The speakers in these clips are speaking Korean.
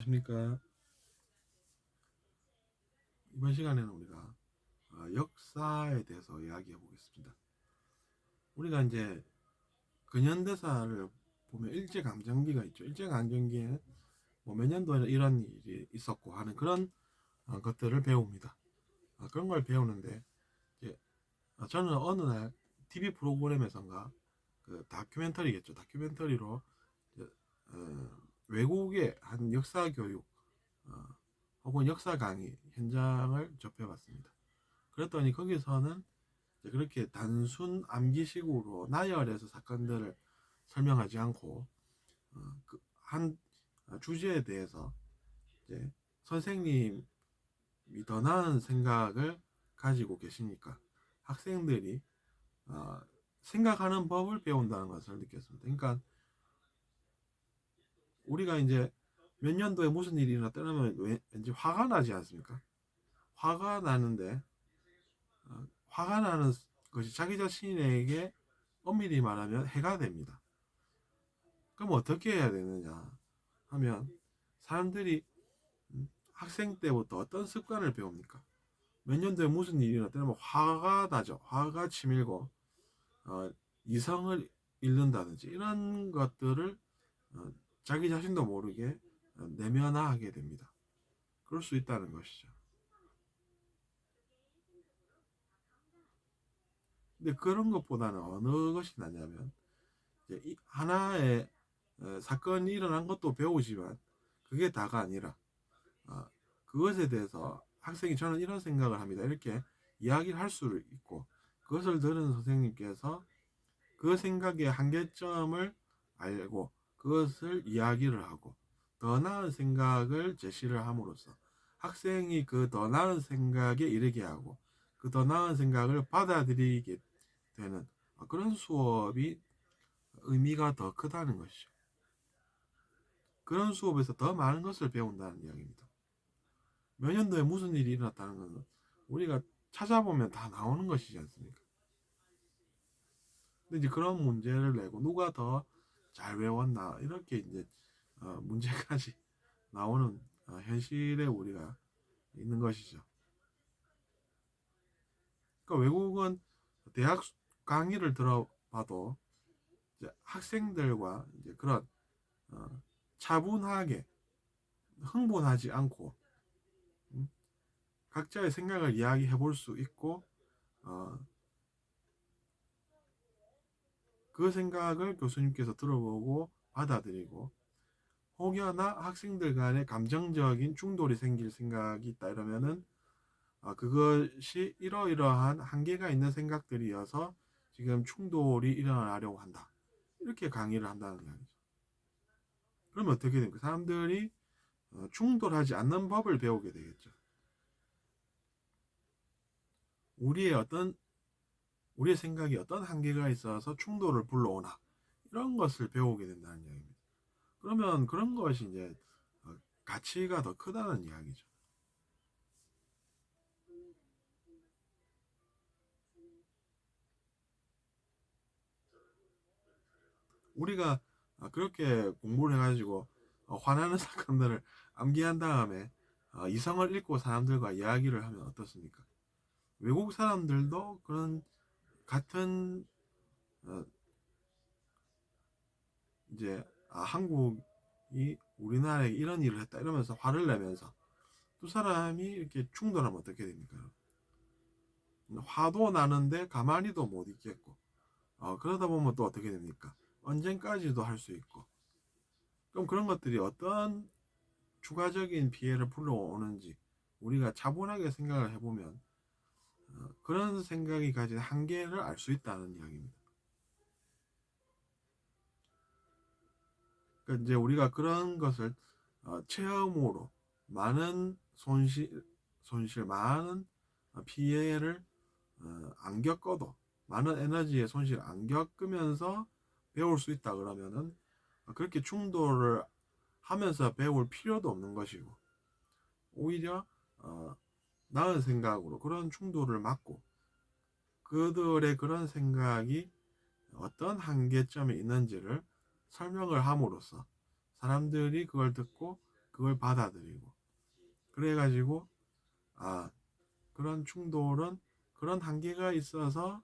안녕하십니까. 이번 시간에는 우리가 역사에 대해서 이야기해 보겠습니다. 우리가 이제 근현대사를 보면 일제강점기가 있죠. 일제강점기에는 뭐 몇 년도에 이런 일이 있었고 하는 그런 것들을 배웁니다. 그런 걸 배우는데 이제 저는 어느 날 TV 프로그램에선가 그 다큐멘터리겠죠. 다큐멘터리로 이제, 외국의 한 역사 교육 어, 혹은 역사 강의 현장을 접해봤습니다. 그랬더니 거기서는 그렇게 단순 암기식으로 나열해서 사건들을 설명하지 않고 그한 주제에 대해서 이제 선생님이 더 나은 생각을 가지고 계시니까 학생들이 생각하는 법을 배운다는 것을 느꼈습니다. 그러니까 우리가 이제 몇 년도에 무슨 일이 일어났다면 왠지 화가 나지 않습니까? 화가 나는데 화가 나는 것이 자기 자신에게 엄밀히 말하면 해가 됩니다. 그럼 어떻게 해야 되느냐 하면 사람들이 학생 때부터 어떤 습관을 배웁니까? 몇 년도에 무슨 일이 일어났다면 화가 나죠. 화가 치밀고 어, 이성을 잃는다든지 이런 것들을 어, 자기 자신도 모르게 내면화하게 됩니다. 그럴 수 있다는 것이죠. 근데 그런 것보다는 어느 것이 낫냐면 이제 하나의 사건이 일어난 것도 배우지만 그게 다가 아니라 어, 그것에 대해서 학생이 저는 이런 생각을 합니다. 이렇게 이야기를 할 수 있고 그것을 들은 선생님께서 그 생각의 한계점을 알고 그것을 이야기를 하고 더 나은 생각을 제시를 함으로써 학생이 그 더 나은 생각에 이르게 하고 그 더 나은 생각을 받아들이게 되는 그런 수업이 의미가 더 크다는 것이죠. 그런 수업에서 더 많은 것을 배운다는 이야기입니다. 몇 년도에 무슨 일이 일어났다는 것은 우리가 찾아보면 다 나오는 것이지 않습니까? 근데 이제 그런 문제를 내고 누가 더 잘 외웠나 이렇게 이제 문제까지 나오는 현실에 우리가 있는 것이죠. 그러니까 외국은 대학 강의를 들어봐도 이제 학생들과 이제 그런 어, 차분하게 흥분하지 않고 음, 각자의 생각을 이야기해 볼 수 있고 어, 그 생각을 교수님께서 들어보고 받아들이고 혹여나 학생들 간에 감정적인 충돌이 생길 생각이 있다 이러면은 그것이 이러이러한 한계가 있는 생각들이어서 지금 충돌이 일어나려고 한다. 이렇게 강의를 한다는 이야기죠. 그러면 어떻게 됩니까? 사람들이 충돌하지 않는 법을 배우게 되겠죠. 우리의 어떤 우리의 생각이 어떤 한계가 있어서 충돌을 불러오나 이런 것을 배우게 된다는 이야기입니다. 그러면 그런 것이 이제 가치가 더 크다는 이야기죠. 우리가 그렇게 공부를 해가지고 화나는 사건들을 암기한 다음에 이성을 잃고 사람들과 이야기를 하면 어떻습니까? 외국 사람들도 그런 같은 어, 이제 한국이 우리나라에 이런 일을 했다 이러면서 화를 내면서 두 사람이 이렇게 충돌하면 어떻게 됩니까? 화도 나는데 가만히도 못 있겠고 그러다 보면 또 어떻게 됩니까? 언젠까지도 할 수 있고 그럼 그런 것들이 어떤 추가적인 피해를 불러오는지 우리가 차분하게 생각을 해보면 그런 생각이 가진 한계를 알 수 있다는 이야기입니다. 그러니까 이제 우리가 그런 것을 체험으로 많은 손실, 많은 피해를 안 겪어도 많은 에너지의 손실을 안 겪으면서 배울 수 있다 그러면은 그렇게 충돌을 하면서 배울 필요도 없는 것이고 오히려 나은 생각으로 그런 충돌을 막고 그들의 그런 생각이 어떤 한계점이 있는지를 설명을 함으로써 사람들이 그걸 듣고 그걸 받아들이고 그래가지고 그런 충돌은 그런 한계가 있어서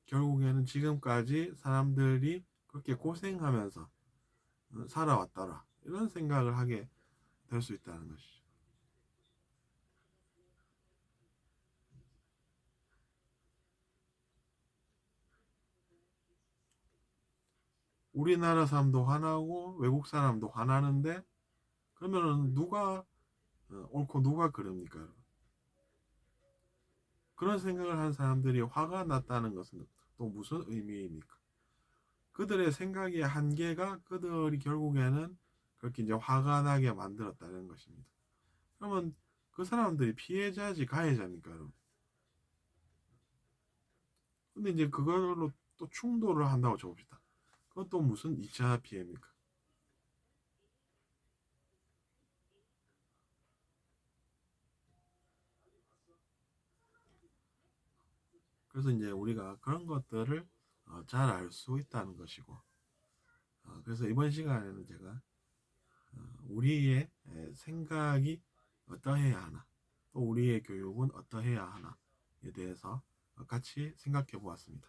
결국에는 지금까지 사람들이 그렇게 고생하면서 살아왔더라 이런 생각을 하게 될 수 있다는 것이죠. 우리나라 사람도 화나고 외국 사람도 화나는데 그러면은 누가 옳고 누가 그릅니까? 그런 생각을 한 사람들이 화가 났다는 것은 또 무슨 의미입니까? 그들의 생각의 한계가 그들이 결국에는 그렇게 이제 화가 나게 만들었다는 것입니다. 그러면 그 사람들이 피해자지 가해자입니까, 여러분? 근데 이제 그걸로 또 충돌을 한다고 쳐봅시다. 그건 또 무슨 2차 피해입니까? 그래서 이제 우리가 그런 것들을 잘 알 수 있다는 것이고, 그래서 이번 시간에는 제가 우리의 생각이 어떠해야 하나, 또 우리의 교육은 어떠해야 하나에 대해서 같이 생각해 보았습니다.